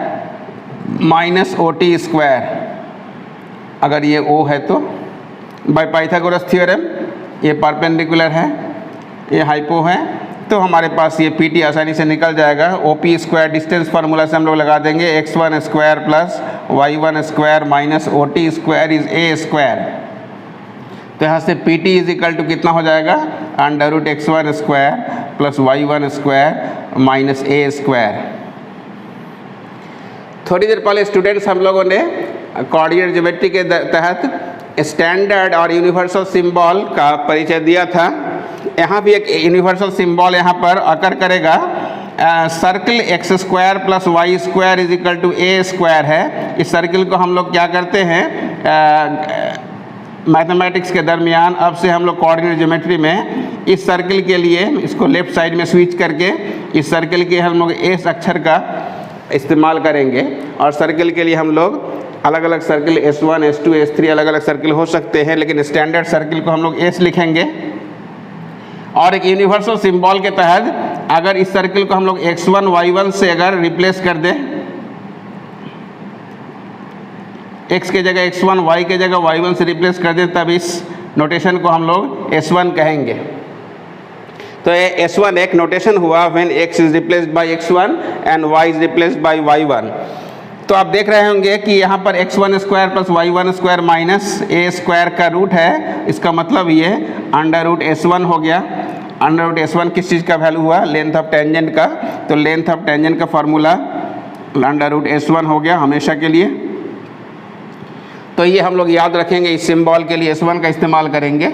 minus OT square. अगर ये O है तो बाय पाइथागोरस थ्योरम ये परपेंडिकुलर है, ये हाइपो है, तो हमारे पास ये pt आसानी से निकल जाएगा। OP स्क्वायर डिस्टेंस फार्मूला से हम लोग लगा देंगे, x1 square plus y1 square minus OT square is a square. तो यहाँ से pt इज इक्वल टू कितना हो जाएगा, under root x1 square plus y1 square minus A square. थोड़ी देर पहले स्टूडेंट्स हम लोगों ने कोऑर्डिनेट ज्योमेट्री के तहत स्टैंडर्ड और यूनिवर्सल सिंबल का परिचय दिया था। यहाँ भी एक यूनिवर्सल सिंबल यहाँ पर अकर करेगा। Circle x square plus y square is equal to a square है। इस सर्कल को हम लोग क्या करते हैं मैथमेटिक्स के दरमियान, अब से हम लोग कोऑर्डिनेट ज्योमेट्री में इस सर्कल के लिए इसको लेफ्ट साइड में स्विच करके इस सर्कल के हम लोग एस अक्षर का इस्तेमाल करेंगे और सर्कल के लिए हम लोग अलग अलग सर्कल S1, S2, S3 अलग अलग सर्कल हो सकते हैं, लेकिन स्टैंडर्ड सर्कल को हम लोग S लिखेंगे। और एक यूनिवर्सल सिंबल के तहत अगर इस सर्कल को हम लोग x1, y1 से अगर रिप्लेस कर दें, x के जगह x1, y के जगह y1 से रिप्लेस कर दें, तब इस नोटेशन को हम लोग S1 कहेंगे। तो ये S1 एक नोटेशन हुआ when x is replaced bye x1 and y is replaced bye y1। तो आप देख रहे होंगे कि यहाँ पर x1 square plus y1 square minus A square का रूट है। इसका मतलब ये अंडर रूट S1 हो गया। अंडर रूट S1 किस चीज़ का वैल्यू हुआ? लेंथ ऑफ टेंजेंट का। तो लेंथ ऑफ टेंजेंट का फार्मूला अंडर रूट S1 हो गया हमेशा के लिए। तो ये हम लोग याद रखेंगे, इस सिंबल के लिए S1 का इस्तेमाल करेंगे।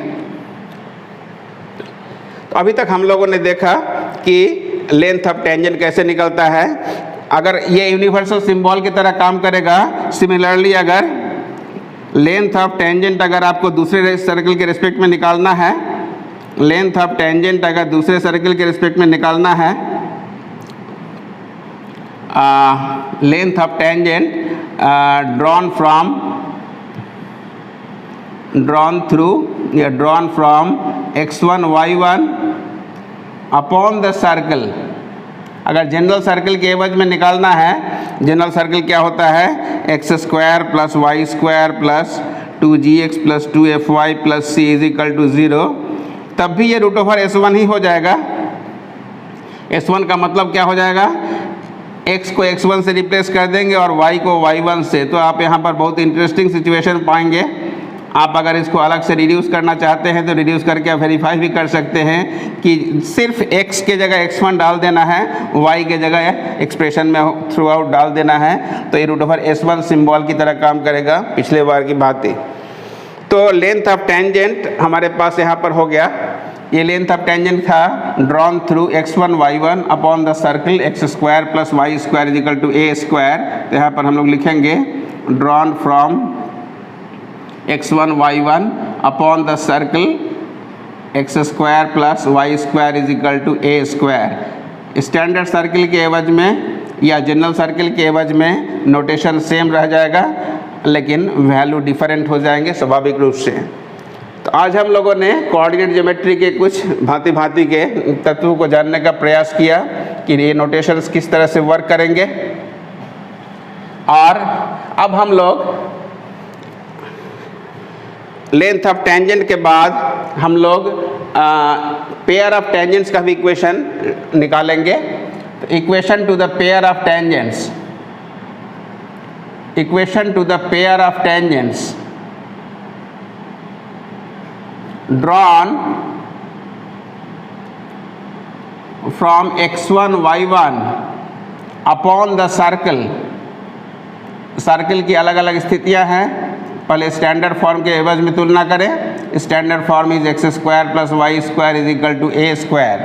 तो अभी तक हम लोगों ने देखा कि लेंथ ऑफ टेंजेंट कैसे निकलता है। अगर ये यूनिवर्सल सिंबल की तरह काम करेगा, सिमिलरली अगर लेंथ ऑफ टेंजेंट अगर आपको दूसरे सर्कल के रिस्पेक्ट में निकालना है, लेंथ ऑफ टेंजेंट अगर दूसरे सर्कल के रिस्पेक्ट में निकालना है, length of tangent drawn from x1 y1 upon the circle. अगर जनरल सर्कल के एवज में निकालना है, जनरल सर्कल क्या होता है? X square plus y square plus 2gx plus 2fy plus c is equal to 0, तब भी ये रूट ओवर S1 ही हो जाएगा। S1 का मतलब क्या हो जाएगा? x को x1 से रिप्लेस कर देंगे और y को y1 से। तो आप यहाँ पर बहुत इंटरेस्टिंग सिचुएशन पाएंगे। आप अगर इसको अलग से रिड्यूस करना चाहते हैं तो रिड्यूस करके आप वेरीफाई भी कर सकते हैं कि सिर्फ x के जगह x1 डाल देना है, y के जगह एक्सप्रेशन में थ्रू आउट डाल देना है। तो ये रूट ओवर S1 सिंबल की तरह काम करेगा, पिछले बार की बात ही। तो लेंथ ऑफ टेंजेंट हमारे पास यहाँ पर हो गया। ये लेंथ ऑफ टेंजेंट था drawn through x1 y1 upon the circle x square plus y square is equal to a square. तो यहाँ पर हम लोग लिखेंगे drawn from x1 y1 upon the circle x square plus y square is equal to a square. Standard circle के एवज में या जनरल सर्कल के एवज में नोटेशन सेम रह जाएगा, लेकिन वैल्यू डिफरेंट हो जाएंगे स्वाभाविक रूप से। तो आज हम लोगों ने कोऑर्डिनेट ज्योमेट्री के कुछ भांति भांति के तत्वों को जानने का प्रयास किया कि ये नोटेशंस किस तरह से वर्क करेंगे। और अब हम लोग लेंथ ऑफ टेंजेंट के बाद हम लोग पेयर ऑफ टेंजेंट्स का भी इक्वेशन निकालेंगे। तो equation to the pair of tangents, equation to the pair of tangents drawn from x1 y1 upon the circle। Circle की अलग अलग स्थितियां हैं। पहले स्टैंडर्ड फॉर्म के एवज में तुलना करें। Standard form is x square plus y square is equal to a square.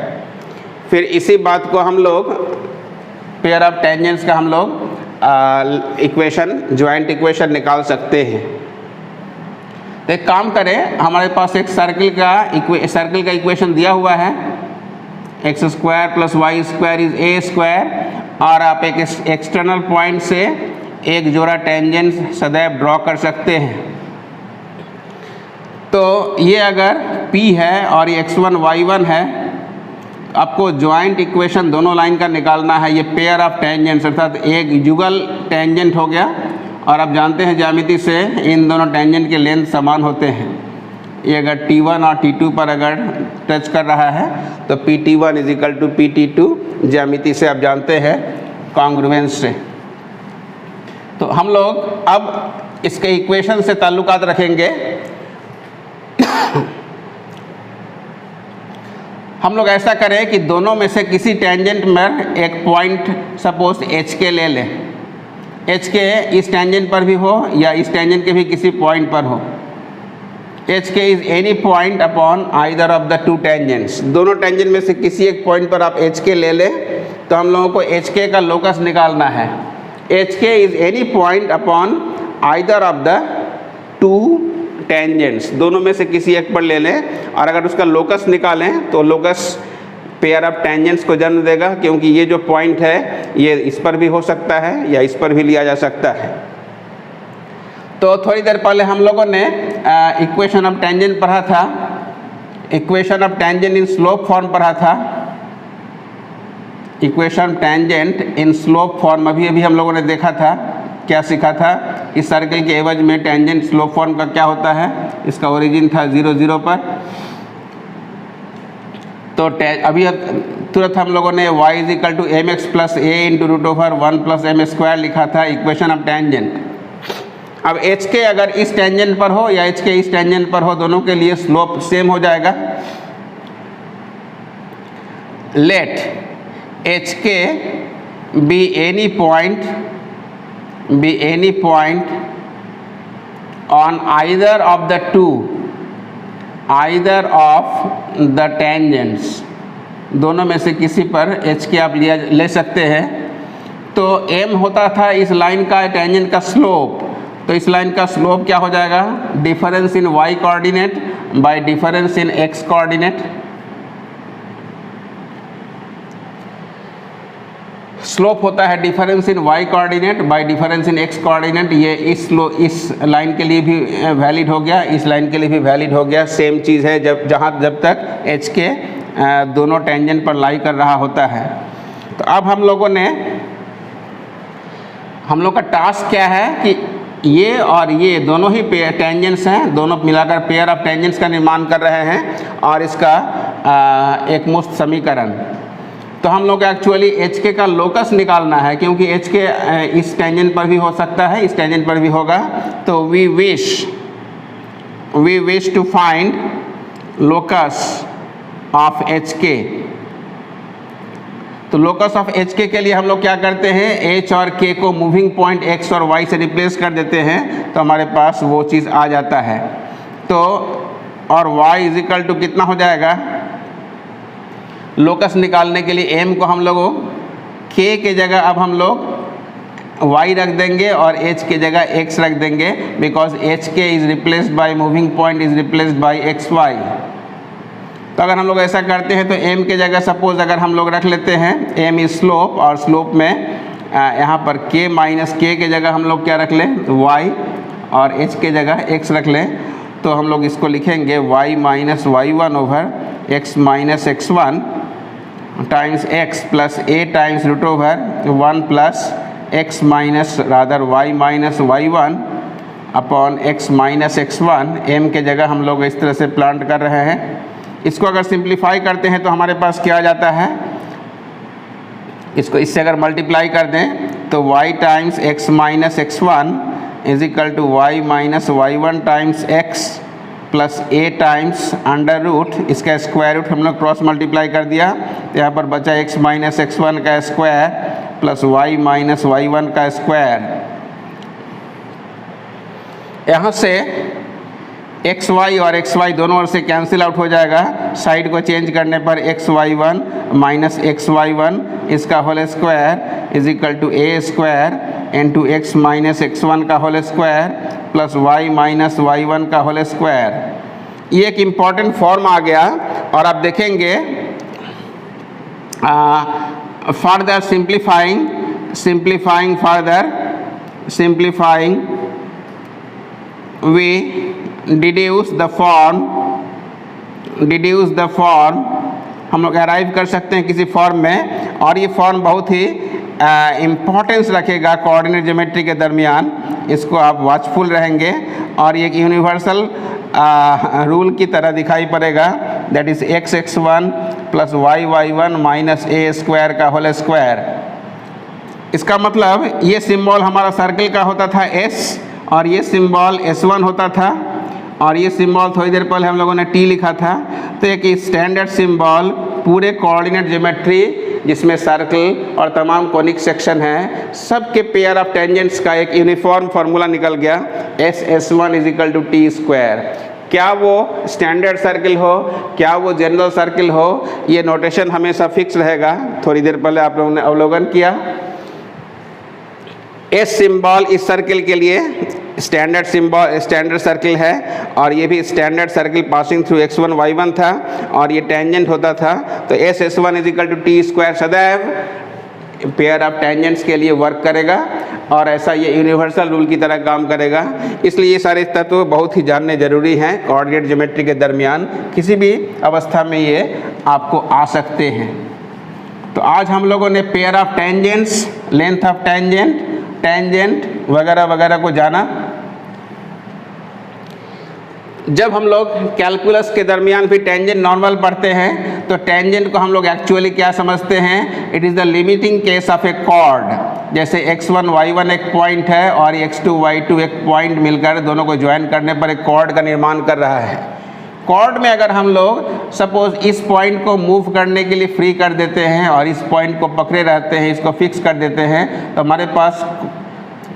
फिर इसी बात को हम लोग पेयर ऑफ टेंजेंट्स का हम लोग इक्वेशन, ज्वाइंट इक्वेशन निकाल सकते हैं। तो एक काम करें, हमारे पास एक सर्कल का इक्वेशन दिया हुआ है, x square plus y square is a square, और आप एक एक्सटर्नल पॉइंट से एक जोड़ा टेंजेंट सदैव ड्रॉ कर सकते हैं। तो ये अगर P है और ये x1 y1 है, आपको ज्वाइंट इक्वेशन दोनों लाइन का निकालना है। ये पेयर ऑफ टेंजेंट्स अर्थात एक युगल टेंजेंट हो गया, और आप जानते हैं ज्यामिति से इन दोनों टेंजेंट के लेंथ समान होते हैं। ये अगर T1 और T2 पर अगर टच कर रहा है तो PT1 is equal to PT2 ज्यामिति से आप जानते हैं कॉन्ग्रुएंस से। तो हम लोग अब इसके इक्वेशन से ताल्लुकात रखेंगे। हम लोग ऐसा करें कि दोनों में से किसी टेंजेंट में एक पॉइंट सपोज एच के ले लें, एच के इस टेंजेंट पर भी हो या इस टेंजेंट के भी किसी पॉइंट पर हो। H k is any point upon either of the two tangents. दोनों टेंजेंट में से किसी एक पॉइंट पर आप एच के ले लें, तो हम लोगों को एच के का लोकस निकालना है। H k is any point upon either of the two tangents, दोनों में से किसी एक पर ले लें, और अगर उसका लोकस निकालें तो लोकस पेयर ऑफ टेंजेंट्स को जन्म देगा, क्योंकि ये जो पॉइंट है ये इस पर भी हो सकता है या इस पर भी लिया जा सकता है। तो थोड़ी देर पहले हम लोगों ने इक्वेशन ऑफ टेंजेंट पढ़ा था, equation of tangent in slope form पढ़ा था, इक्वेशन टेंजेंट इन स्लोप फॉर्म अभी हम लोगों ने देखा था। क्या सीखा था? इस सर्कल के एवज में टेंजेंट स्लोप फॉर्म का क्या होता है, इसका ओरिजिन था 0 0 पर। तो अभी तुरंत हम लोगों ने y = mx + a × √1 + m² लिखा था, इक्वेशन ऑफ टेंजेंट। अब एच के अगर इस टेंजेंट पर हो या एच के इस टेंजेंट पर हो, दोनों के लिए स्लोप सेम हो जाएगा। लेट एच के be any point on either of the tangents, दोनों में से किसी पर एच के आप ले सकते हैं। तो m होता था इस लाइन का टेंजेंट का स्लोप, तो इस लाइन का स्लोप क्या हो जाएगा? Difference in y coordinate bye difference in x coordinate. Slope होता है difference in y coordinate bye difference in x coordinate. ये इस लाइन के लिए भी वैलिड हो गया, इस लाइन के लिए भी वैलिड हो गया। सेम चीज़ है जब तक h के दोनों टेंजेंट पर लाई कर रहा होता है। तो अब हम लोग का टास्क क्या है कि ये और ये दोनों ही टेंजेंट्स हैं, दोनों मिलाकर पेयर ऑफ टेंजेंट्स का निर्माण कर रहे हैं और इसका एक मुक्त समीकरण। तो हम लोग एक्चुअली एच के का लोकस निकालना है, क्योंकि एच के इस टेंजेंट पर भी हो सकता है, इस टेंजेंट पर भी होगा। तो we wish to find locus of h k. तो लोकस ऑफ एच के लिए हम लोग क्या करते हैं, एच और के को मूविंग पॉइंट एक्स और वाई से रिप्लेस कर देते हैं, तो हमारे पास वो चीज़ आ जाता है। तो और y = कितना हो जाएगा? लोकस निकालने के लिए m को हम लोग k के जगह अब हम लोग y रख देंगे और h के जगह x रख देंगे, because h k is replaced by moving point is replaced by x y. तो अगर हम लोग ऐसा करते हैं तो m के जगह सपोज अगर हम लोग रख लेते हैं m इज स्लोप, और स्लोप में यहाँ पर k - k के जगह हम लोग क्या रख लें, y, और h के जगह x रख लें। तो हम लोग इसको लिखेंगे y - y1 / x - x1 times x + a times √1 + x rather y - y1 upon x - x1। m के जगह हम लोग इस तरह से प्लांट कर रहे हैं। इसको अगर सिंप्लीफाई करते हैं तो हमारे पास क्या आ जाता है, इसको इससे अगर मल्टीप्लाई कर दें तो y times x - x1 = y - y1 times x + a times √, इसका स्क्वायर रूट हम लोग क्रॉस मल्टीप्लाई कर दिया, तो यहाँ पर बचा x - x1 का स्क्वायर प्लस y - y1 का स्क्वायर। यहाँ से xy और xy दोनों ओर से कैंसिल आउट हो जाएगा। साइड को चेंज करने पर xy1 - xy1 इसका whole square = a² x - x1 का whole square plus y - y1 का होल स्क्वायर। ये एक इम्पॉर्टेंट फॉर्म आ गया। और आप देखेंगे further simplifying we deduce the form, हम लोग अराइव कर सकते हैं किसी फॉर्म में, और ये फॉर्म बहुत ही इम्पोर्टेंस रखेगा कोऑर्डिनेट ज्योमेट्री के दरमियान। इसको आप वॉचफुल रहेंगे और ये एक यूनिवर्सल रूल की तरह दिखाई पड़ेगा, that is x(x1) + y(y1) - a² का होल स्क्वायर। इसका मतलब ये सिंबल हमारा सर्कल का होता था s, और ये सिंबल S1 होता था, और ये सिंबल थोड़ी देर पहले हम लोगों ने T लिखा था। तो एक स्टैंडर्ड सिंबल पूरे कोऑर्डिनेट ज्योमेट्री जिसमें सर्कल और तमाम कोनिक सेक्शन है, सब के पेयर ऑफ टेंजेंट्स का एक यूनिफॉर्म फार्मूला निकल गया, S1 = t²। क्या वो स्टैंडर्ड सर्किल हो, क्या वो जनरल सर्किल हो, ये नोटेशन हमेशा फिक्स रहेगा। थोड़ी देर पहले आप लोगों ने अवलोकन किया। एस सिंबल इस सर्किल के लिए स्टैंडर्ड सिंबल, स्टैंडर्ड सर्किल है, और ये भी standard circle passing through x1 y1 था और ये टेंजेंट होता था। तो S1 = t² सदैव पेयर ऑफ टेंजेंट्स के लिए वर्क करेगा और ऐसा ये यूनिवर्सल रूल की तरह काम करेगा। इसलिए ये सारे तत्व बहुत ही जानने जरूरी हैं कोऑर्डिनेट ज्योमेट्री के दरमियान, किसी भी अवस्था में ये आपको आ सकते हैं। तो आज हम लोगों ने pair of tangents, length of tangent, tangent वगैरह वगैरह को जाना। जब हम लोग कैलकुलस के दरमियान भी टेंजेंट नॉर्मल पढ़ते हैं तो टेंजेंट को हम लोग एक्चुअली क्या समझते हैं, it is the limiting case of a chord. जैसे x1 y1 एक पॉइंट है और x2 y2 एक पॉइंट मिलकर दोनों को ज्वाइन करने पर एक कॉर्ड का निर्माण कर रहा है। कॉर्ड में अगर हम लोग सपोज इस पॉइंट को मूव करने के लिए फ्री कर देते हैं और इस पॉइंट को पकड़े रहते हैं, इसको फिक्स कर देते हैं, तो हमारे पास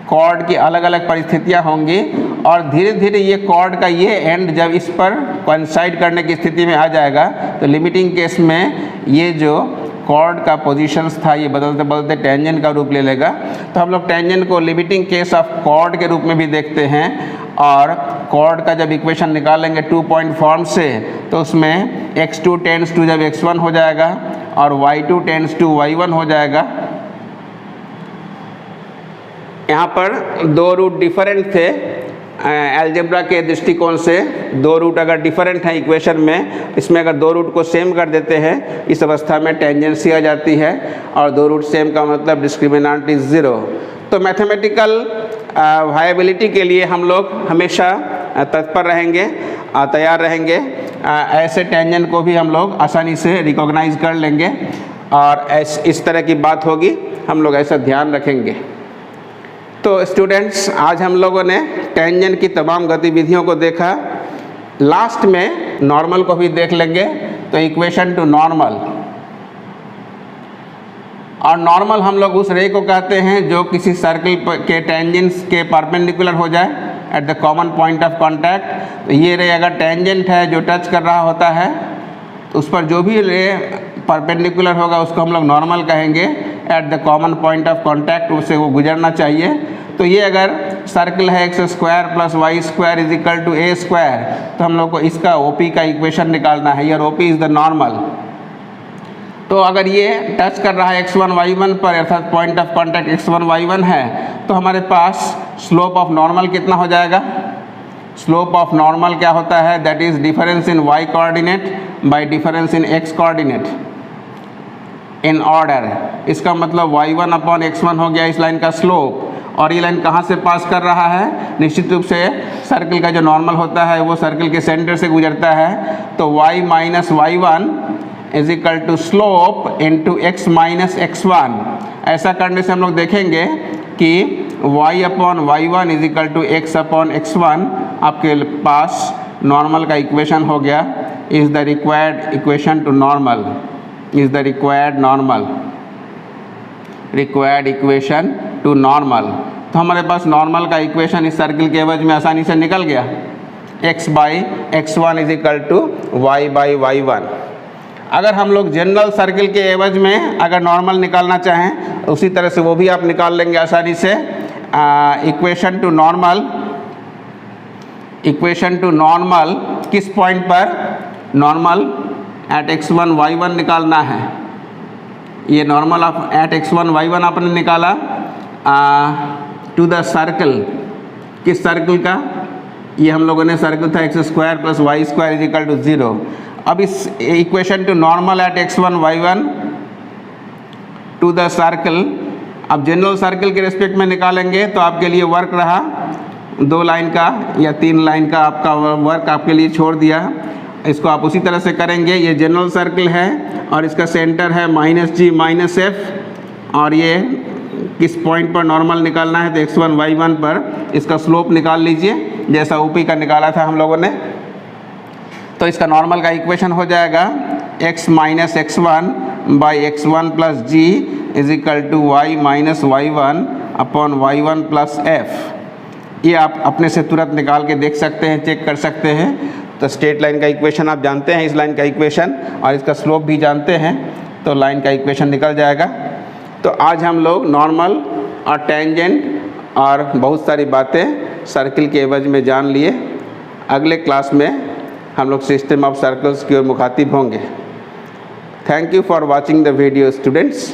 कॉर्ड की अलग अलग परिस्थितियां होंगी और धीरे धीरे ये कॉर्ड का ये एंड जब इस पर कोइंसाइड करने की स्थिति में आ जाएगा तो लिमिटिंग केस में ये जो कॉर्ड का पोजीशंस था ये बदलते बदलते टेंजेंट का रूप ले लेगा। तो हम लोग टेंजेंट को लिमिटिंग केस ऑफ कॉर्ड के रूप में भी देखते हैं और कॉर्ड का जब इक्वेशन निकालेंगे 2 पॉइंट फॉर्म से तो उसमें x2 टेंड्स टू जब x1 हो जाएगा और y2 टेंड्स टू y1 हो जाएगा। यहाँ पर दो रूट डिफरेंट थे अलजेब्रा के दृष्टिकोण से। दो रूट अगर डिफरेंट है इक्वेशन में, इसमें अगर दो रूट को सेम कर देते हैं इस अवस्था में टेंजेंसी आ जाती है और दो रूट सेम का मतलब डिस्क्रिमिनेंट इज 0। तो मैथमेटिकल वायबिलिटी के लिए हम लोग हमेशा तत्पर रहेंगे, तैयार रहेंगे। ऐसे टेंजेंट को भी हम लोग आसानी से रिकॉग्नाइज कर लेंगे और इस तरह की बात होगी, हम लोग ऐसा ध्यान रखेंगे। तो स्टूडेंट्स, आज हम लोगों ने टेंजेंट की तमाम गतिविधियों को देखा। लास्ट में नॉर्मल को भी देख लेंगे। तो इक्वेशन टू नॉर्मल, और नॉर्मल हम लोग उस रे को कहते हैं जो किसी सर्किल के टेंजेंट्स के परपेंडिकुलर हो जाए at the common point of contact. तो ये रे अगर टेंजेंट है जो टच कर रहा होता है तो उस पर जो भी रे परपेंडिकुलर होगा उसको हम लोग नॉर्मल कहेंगे। At the common point of contact उससे वो गुजरना चाहिए। तो ये अगर सर्किल है x² + y² = a², तो हम लोग को इसका OP का इक्वेशन निकालना है। यार OP इज़ द नॉर्मल। तो अगर ये टच कर रहा है x1 y1 पर, अर्थात point of contact x1 y1 है, तो हमारे पास स्लोप ऑफ नॉर्मल कितना हो जाएगा। स्लोप ऑफ नॉर्मल क्या होता है, that is difference in y coordinate bye difference in x coordinate in order. इसका मतलब y1/x1 हो गया इस लाइन का स्लोप। और ये लाइन कहाँ से पास कर रहा है, निश्चित रूप से सर्किल का जो नॉर्मल होता है वो सर्किल के सेंटर से गुजरता है। तो y - y1 = slope into x - x1। ऐसा करने से हम लोग देखेंगे कि y/y1 = x/x1 आपके पास नॉर्मल का इक्वेशन हो गया। Is the required equation to normal, is the required normal, required equation to normal. तो हमारे पास नॉर्मल का इक्वेशन इस सर्किल के एवज में आसानी से निकल गया। x/x1 = y/y1। अगर हम लोग जनरल सर्किल के एवज में अगर नॉर्मल निकालना चाहें उसी तरह से वो भी आप निकाल लेंगे आसानी से। Equation to normal, equation to normal किस पॉइंट पर, नॉर्मल एट x1 y1 निकालना है। ये normal of eight x1 y1 आपने निकाला टू द सर्कल, किस सर्कल का, ये हम लोगों ने सर्कल था x² + y² = 0। अब इस equation to normal at x1 y1 to the circle, अब जनरल सर्कल के रिस्पेक्ट में निकालेंगे तो आपके लिए वर्क रहा 2 लाइन का या 3 लाइन का, आपका वर्क आपके लिए छोड़ दिया। इसको आप उसी तरह से करेंगे। ये जनरल सर्कल है और इसका सेंटर है -g -f, और ये किस पॉइंट पर नॉर्मल निकालना है तो x1 y1 पर इसका स्लोप निकाल लीजिए जैसा OP का निकाला था हम लोगों ने। तो इसका नॉर्मल का इक्वेशन हो जाएगा x minus x1 by x1 plus g is equal to y minus y1 upon y1 plus f। ये आप अपने से तुरंत निकाल के देख सकते हैं, चेक कर सकते हैं। तो स्ट्रेट लाइन का इक्वेशन आप जानते हैं, इस लाइन का इक्वेशन, और इसका स्लोप भी जानते हैं, तो लाइन का इक्वेशन निकल जाएगा। तो आज हम लोग नॉर्मल और टेंजेंट और बहुत सारी बातें सर्किल के एवज में जान लिए। अगले क्लास में हम लोग सिस्टम ऑफ सर्कल्स की ओर मुखातिब होंगे। Thank you for watching the video students.